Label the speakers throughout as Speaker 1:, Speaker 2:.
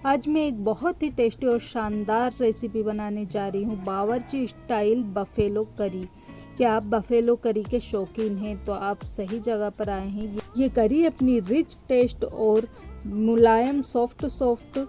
Speaker 1: आज मैं एक बहुत ही टेस्टी और शानदार रेसिपी बनाने जा रही हूँ, बावर्ची स्टाइल बफेलो करी। क्या आप बफेलो करी के शौकीन हैं तो आप सही जगह पर आए हैं। ये करी अपनी रिच टेस्ट और मुलायम सॉफ्ट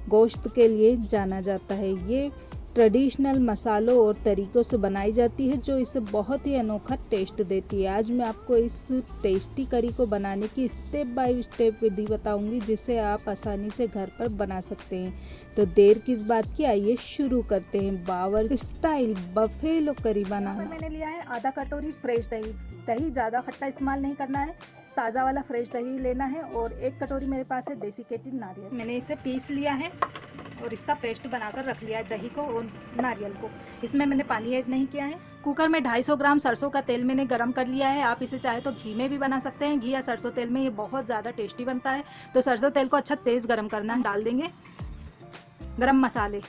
Speaker 1: गोश्त के लिए जाना जाता है। ये ट्रेडिशनल मसालों और तरीक़ों से बनाई जाती है जो इसे बहुत ही अनोखा टेस्ट देती है। आज मैं आपको इस टेस्टी करी को बनाने की स्टेप बाय स्टेप विधि बताऊंगी जिसे आप आसानी से घर पर बना सकते हैं। तो देर किस बात की, आइए शुरू करते हैं बावर्ची स्टाइल बफेलो करी बनाना।
Speaker 2: मैंने लिया है आधा कटोरी फ्रेश दही। दही ज़्यादा खट्टा इस्तेमाल नहीं करना है, ताज़ा वाला फ्रेश दही लेना है। और एक कटोरी मेरे पास है डेसिकेटेड नारियल। मैंने इसे पीस लिया है और इसका पेस्ट बनाकर रख लिया है, दही को और नारियल को। इसमें मैंने पानी ऐड नहीं किया है। कुकर में 250 ग्राम सरसों का तेल मैंने गरम कर लिया है। आप इसे चाहे तो घी में भी बना सकते हैं, घी या सरसों तेल में ये बहुत ज़्यादा टेस्टी बनता है। तो सरसों तेल को अच्छा तेज़ गरम करना है। डाल देंगे गरम मसाले।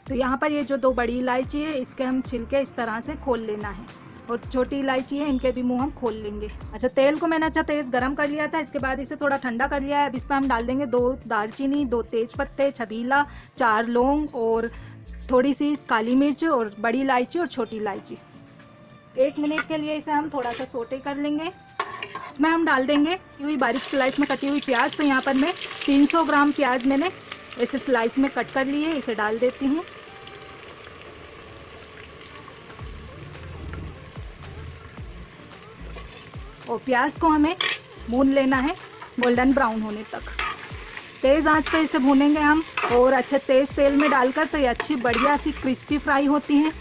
Speaker 2: तो यहाँ पर ये जो 2 बड़ी इलायची है इसके हम छिलके इस तरह से खोल लेना है, और छोटी इलायची है इनके भी मुंह हम खोल लेंगे। अच्छा, तेल को मैंने अच्छा तेज़ गरम कर लिया था। इसके बाद इसे थोड़ा ठंडा कर लिया है। अब इस पर हम डाल देंगे 2 दालचीनी, 2 तेज पत्ते, छबीला, 4 लौंग और थोड़ी सी काली मिर्च और बड़ी इलायची और छोटी इलायची। 1 मिनट के लिए इसे हम थोड़ा सा सोटे कर लेंगे। इसमें हम डाल देंगे की हुई बारीक स्लाइस में कटी हुई प्याज। तो यहाँ पर मैं 300 ग्राम प्याज मैंने ऐसे स्लाइस में कट कर लिए, इसे डाल देती हूँ। और प्याज को हमें भून लेना है गोल्डन ब्राउन होने तक। तेज़ आंच पे इसे भूनेंगे हम, और अच्छे तेज़ तेल में डालकर तो ये अच्छी बढ़िया सी क्रिस्पी फ्राई होती हैं।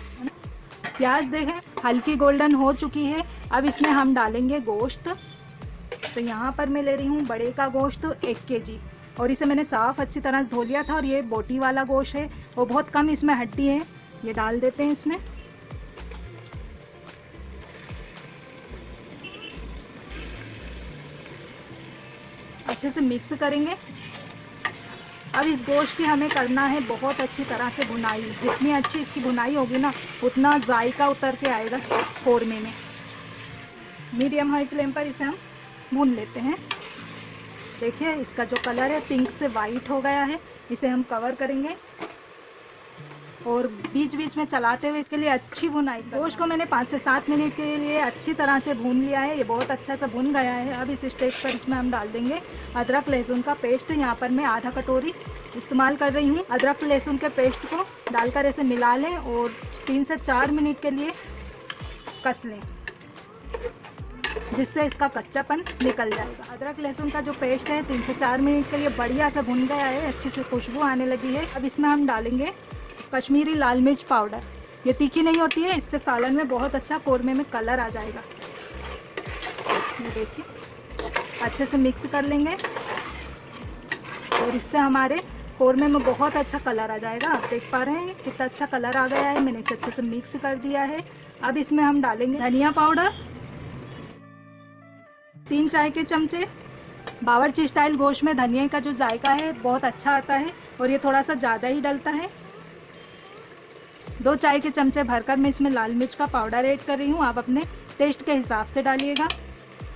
Speaker 2: प्याज देखें हल्की गोल्डन हो चुकी है। अब इसमें हम डालेंगे गोश्त। तो यहाँ पर मैं ले रही हूँ बड़े का गोश्त 1 kg, और इसे मैंने साफ़ अच्छी तरह से धो लिया था। और ये बोटी वाला गोश्त है और बहुत कम इसमें हड्डी है। ये डाल देते हैं इसमें। अच्छे से मिक्स करेंगे। अब इस गोश्त की हमें करना है बहुत अच्छी तरह से भुनाई। जितनी अच्छी इसकी भुनाई होगी ना, उतना जायका उतर के आएगा कौरमे में। मीडियम हाई फ्लेम पर इसे हम भून लेते हैं। देखिए इसका जो कलर है पिंक से वाइट हो गया है। इसे हम कवर करेंगे और बीच बीच में चलाते हुए इसके लिए अच्छी भुनाई। गोश्त को मैंने 5 से 7 मिनट के लिए अच्छी तरह से भून लिया है। ये बहुत अच्छा सा भुन गया है। अब इस स्टेज पर इसमें हम डाल देंगे अदरक लहसुन का पेस्ट। यहाँ पर मैं आधा कटोरी इस्तेमाल कर रही हूँ। अदरक लहसुन के पेस्ट को डालकर ऐसे मिला लें और 3 से 4 मिनट के लिए कस लें, जिससे इसका कच्चापन निकल जाएगा। अदरक लहसुन का जो पेस्ट है 3 से 4 मिनट के लिए बढ़िया से भुन गया है, अच्छी से खुशबू आने लगी है। अब इसमें हम डालेंगे कश्मीरी लाल मिर्च पाउडर। ये तीखी नहीं होती है, इससे सालन में बहुत अच्छा कौरमे में कलर आ जाएगा। ये देखिए अच्छे से मिक्स कर लेंगे और इससे हमारे कौरमे में बहुत अच्छा कलर आ जाएगा। आप देख पा रहे हैं कितना अच्छा कलर आ गया है। मैंने इसे अच्छे से मिक्स कर दिया है। अब इसमें हम डालेंगे धनिया पाउडर 3 चाय के चमचे। बावर्ची स्टाइल गोश्त में धनिया का जो जायका है बहुत अच्छा आता है और ये थोड़ा सा ज़्यादा ही डलता है। 2 चाय के चमचे भरकर मैं इसमें लाल मिर्च का पाउडर ऐड कर रही हूँ। आप अपने टेस्ट के हिसाब से डालिएगा।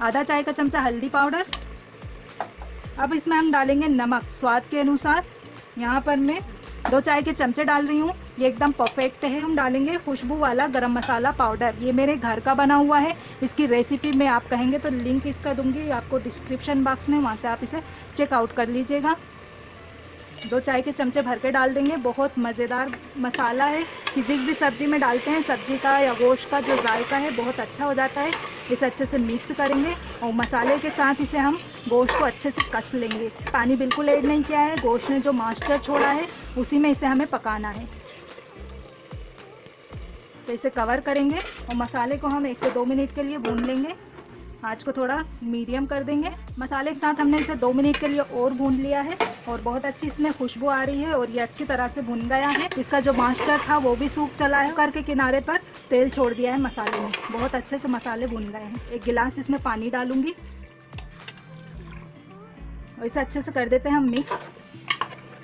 Speaker 2: आधा चाय का चमचा हल्दी पाउडर। अब इसमें हम डालेंगे नमक स्वाद के अनुसार। यहाँ पर मैं 2 चाय के चमचे डाल रही हूँ, ये एकदम परफेक्ट है। हम डालेंगे खुशबू वाला गरम मसाला पाउडर। ये मेरे घर का बना हुआ है। इसकी रेसिपी में आप कहेंगे तो लिंक इसका दूंगी आपको डिस्क्रिप्शन बॉक्स में, वहाँ से आप इसे चेकआउट कर लीजिएगा। 2 चाय के चमचे भर के डाल देंगे। बहुत मज़ेदार मसाला है कि जिस भी सब्ज़ी में डालते हैं सब्ज़ी का या गोश्त का जो जायका है बहुत अच्छा हो जाता है। इसे अच्छे से मिक्स करेंगे और मसाले के साथ इसे हम गोश्त को अच्छे से कस लेंगे। पानी बिल्कुल ऐड नहीं किया है, गोश्त ने जो मॉइस्चर छोड़ा है उसी में इसे हमें पकाना है। तो इसे कवर करेंगे और मसाले को हम 1 से 2 मिनट के लिए भून लेंगे। आँच को थोड़ा मीडियम कर देंगे। मसाले के साथ हमने इसे 2 मिनट के लिए और भून लिया है और बहुत अच्छी इसमें खुशबू आ रही है और ये अच्छी तरह से भुन गया है। इसका जो मॉइस्चर था वो भी सूख चला है। करके किनारे पर तेल छोड़ दिया है मसाले में। बहुत अच्छे से मसाले भुन गए हैं। 1 गिलास इसमें पानी डालूंगी और इसे अच्छे से कर देते हैं हम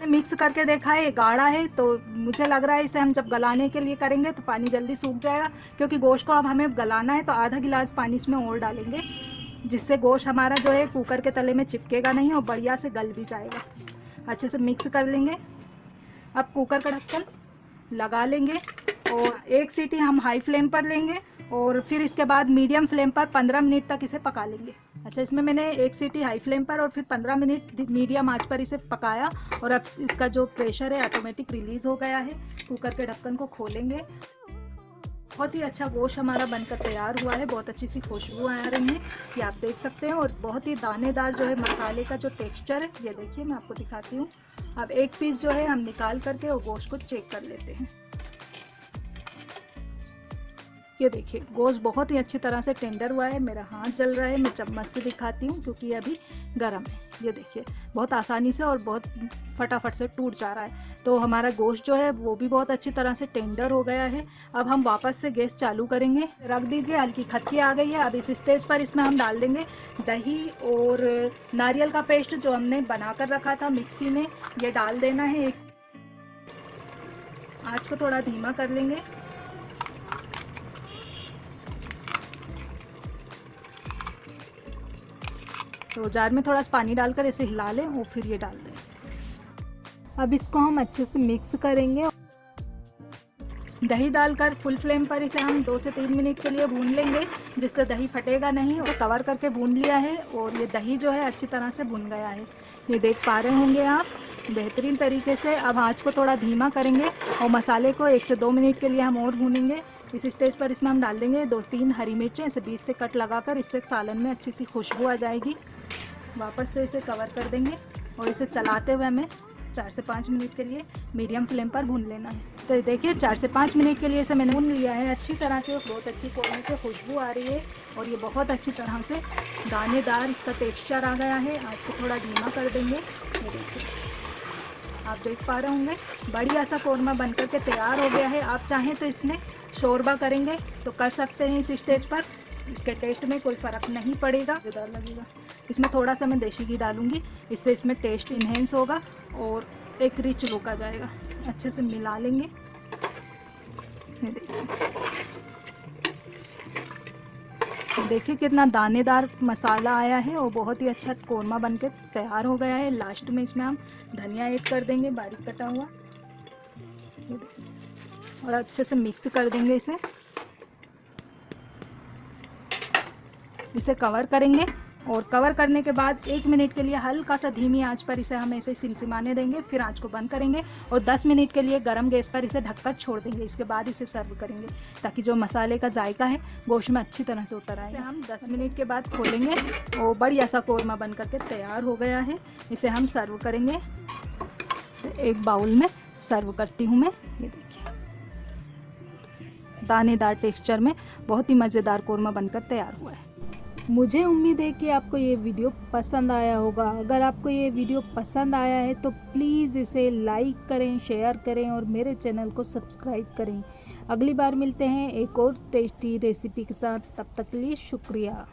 Speaker 2: मिक्स करके देखा है ये गाढ़ा है, तो मुझे लग रहा है इसे हम जब गलाने के लिए करेंगे तो पानी जल्दी सूख जाएगा। क्योंकि गोश्त को अब हमें गलाना है तो आधा गिलास पानी इसमें और डालेंगे, जिससे गोश्त हमारा जो है कुकर के तले में चिपकेगा नहीं और बढ़िया से गल भी जाएगा। अच्छे से मिक्स कर लेंगे अब कुकर का ढक्कन लगा लेंगे और एक सीटी हम हाई फ्लेम पर लेंगे और फिर इसके बाद मीडियम फ्लेम पर 15 मिनट तक इसे पका लेंगे। अच्छा, इसमें मैंने एक सीटी हाई फ्लेम पर और फिर 15 मिनट मीडियम आंच पर इसे पकाया और अब इसका जो प्रेशर है ऑटोमेटिक रिलीज़ हो गया है। कुकर के ढक्कन को खोलेंगे। बहुत ही अच्छा गोश्त हमारा बनकर तैयार हुआ है। बहुत अच्छी सी खुशबू आ रही है, ये आप देख सकते हैं। और बहुत ही दानेदार जो है मसाले का जो टेक्सचर है, ये देखिए मैं आपको दिखाती हूँ। अब एक पीस जो है हम निकाल करके और गोश्त को चेक कर लेते हैं। ये देखिए गोश्त बहुत ही अच्छी तरह से टेंडर हुआ है। मेरा हाथ जल रहा है, मैं चम्मच से दिखाती हूँ क्योंकि ये अभी गर्म है। ये देखिए बहुत आसानी से और बहुत फटाफट से टूट जा रहा है। तो हमारा गोश्त जो है वो भी बहुत अच्छी तरह से टेंडर हो गया है। अब हम वापस से गैस चालू करेंगे, रख दीजिए। हल्की खटकी आ गई है। अब इस स्टेज पर इसमें हम डाल देंगे दही और नारियल का पेस्ट जो हमने बना कर रखा था मिक्सी में, ये डाल देना है। आँच को थोड़ा धीमा कर लेंगे। तो जार में थोड़ा सा पानी डालकर इसे हिला लें और फिर ये डाल दें।
Speaker 1: अब इसको हम अच्छे से मिक्स करेंगे।
Speaker 2: दही डालकर फुल फ्लेम पर इसे हम 2 से 3 मिनट के लिए भून लेंगे, जिससे दही फटेगा नहीं। और कवर करके भून लिया है और ये दही जो है अच्छी तरह से भुन गया है। ये देख पा रहे होंगे आप बेहतरीन तरीके से। अब आँच को थोड़ा धीमा करेंगे और मसाले को 1 से 2 मिनट के लिए हम और भूनेंगे। इस स्टेज पर इसमें हम डाल देंगे 2-3 हरी मिर्चें, इसे बीच से कट लगाकर। इससे सालन में अच्छी सी खुशबू आ जाएगी। वापस से इसे कवर कर देंगे और इसे चलाते हुए हमें 4 से 5 मिनट के लिए मीडियम फ्लेम पर भून लेना है। तो देखिए 4 से 5 मिनट के लिए इसे मैंने भून लिया है अच्छी तरह से। बहुत अच्छी कोयले से खुशबू आ रही है और ये बहुत अच्छी तरह से दानेदार इसका टेक्सचर आ गया है। आँच को थोड़ा धीमा कर देंगे। ये देखिए आप देख पा रहे होंगे बढ़िया सा कौरमा बनकर के तैयार हो गया है। आप चाहें तो इसमें शोरबा करेंगे तो कर सकते हैं इस स्टेज पर। इसके टेस्ट में कोई फ़र्क नहीं पड़ेगा, मज़ेदार लगेगा। इसमें थोड़ा सा मैं देसी घी डालूंगी, इससे इसमें टेस्ट इन्हेंस होगा और एक रिच लुक आ जाएगा। अच्छे से मिला लेंगे। देखिए कितना दानेदार मसाला आया है और बहुत ही अच्छा कौरमा बनके तैयार हो गया है। लास्ट में इसमें हम धनिया ऐड कर देंगे बारीक कटा हुआ और अच्छे से मिक्स कर देंगे। इसे कवर करेंगे और कवर करने के बाद 1 मिनट के लिए हल्का सा धीमी आंच पर इसे हम ऐसे सिमसिमाने देंगे। फिर आंच को बंद करेंगे और 10 मिनट के लिए गरम गैस पर इसे ढककर छोड़ देंगे। इसके बाद इसे सर्व करेंगे ताकि जो मसाले का जायका है गोश्त में अच्छी तरह से उतर आए। इसे हम 10 मिनट के बाद खोलेंगे और बढ़िया सा कौरमा बन करके तैयार हो गया है। इसे हम सर्व करेंगे। एक बाउल में सर्व करती हूँ मैं। ये देखिए दानेदार टेक्सचर में बहुत ही मज़ेदार कौरमा बनकर तैयार हुआ है।
Speaker 1: मुझे उम्मीद है कि आपको ये वीडियो पसंद आया होगा। अगर आपको ये वीडियो पसंद आया है तो प्लीज़ इसे लाइक करें, शेयर करें और मेरे चैनल को सब्सक्राइब करें। अगली बार मिलते हैं एक और टेस्टी रेसिपी के साथ। तब तक के लिए शुक्रिया।